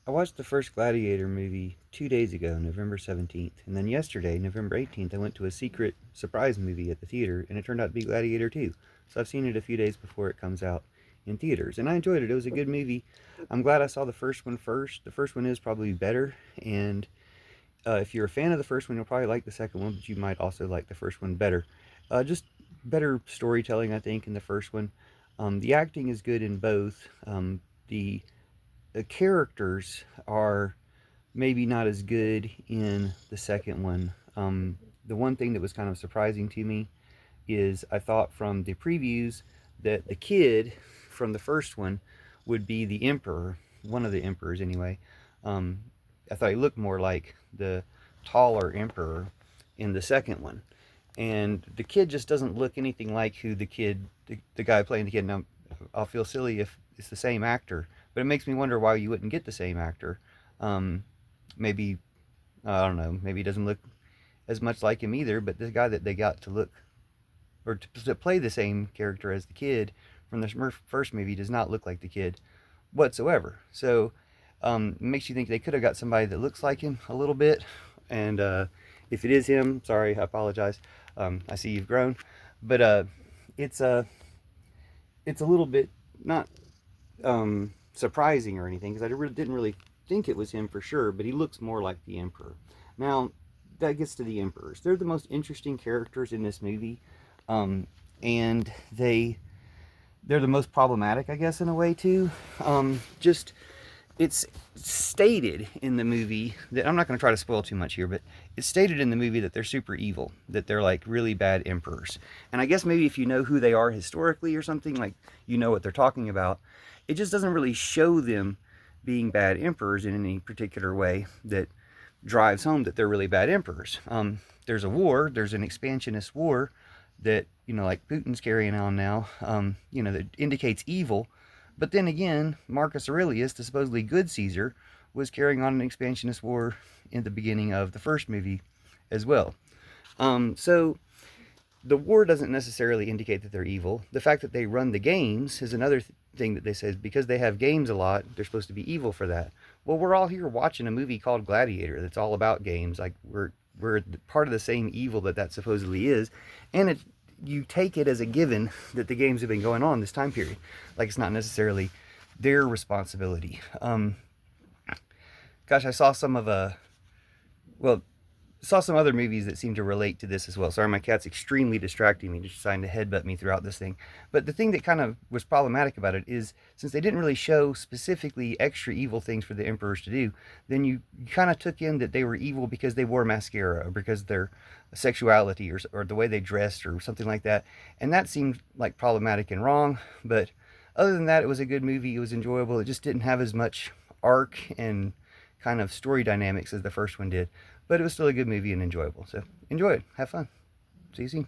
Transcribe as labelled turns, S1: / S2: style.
S1: I watched the first Gladiator movie 2 days ago, November 17th, and then yesterday, November 18th, I went to a secret surprise movie at the theater, and it turned out to be Gladiator 2. So I've seen it a few days before it comes out in theaters, and I enjoyed it. It was a good movie. I'm glad I saw the first one first. The first one is probably better, and if you're a fan of the first one, you'll probably like the second one, but you might also like the first one better. Just better storytelling, I think, in the first one. The acting is good in both. The the characters are maybe not as good in the second one. The one thing that was kind of surprising to me is I thought from the previews that the kid from the first one would be the emperor, one of the emperors anyway. Um, I thought he looked more like the taller emperor in the second one. And the kid just doesn't look anything like who the guy playing the kid. Now, I'll feel silly if it's the same actor, but it makes me wonder why you wouldn't get the same actor. Um, maybe, I don't know, maybe he doesn't look as much like him either, but the guy that they got to look, or to play the same character as the kid from the first movie does not look like the kid whatsoever. So it makes you think they could have got somebody that looks like him a little bit. And if it is him, sorry, I apologize. I see you've grown, but it's it's a little bit not surprising or anything because didn't really think it was him for sure, but he looks more like the Emperor. Now that gets to the Emperors. They're the most interesting characters in this movie, and they're the most problematic, I guess, in a way too. Just it's stated in the movie that I'm not going to try to spoil too much here, but it's stated in the movie that they're super evil, that they're like really bad emperors. And I guess maybe if you know who they are historically or something, like you know what they're talking about, it just doesn't really show them being bad emperors in any particular way that drives home that they're really bad emperors. There's a war, there's an expansionist war that, like Putin's carrying on now, that indicates evil. But then again, Marcus Aurelius, the supposedly good Caesar, was carrying on an expansionist war in the beginning of the first movie as well. So the war doesn't necessarily indicate that they're evil. The fact that they run the games is another thing that they say, because they have games a lot, they're supposed to be evil for that. Well, we're all here watching a movie called Gladiator that's all about games. Like we're part of the same evil that supposedly is, and you take it as a given that the games have been going on this time period. Like it's not necessarily their responsibility. Gosh, I saw saw some other movies that seem to relate to this as well. Sorry, my cat's extremely distracting me, just trying to headbutt me throughout this thing. But the thing that kind of was problematic about it is, since they didn't really show specifically extra evil things for the emperors to do, then you kind of took in that they were evil because they wore mascara or because of their sexuality or the way they dressed or something like that. And that seemed like problematic and wrong. But other than that, it was a good movie. It was enjoyable. It just didn't have as much arc and kind of story dynamics as the first one did. But it was still a good movie and enjoyable. So enjoy it. Have fun. See you soon.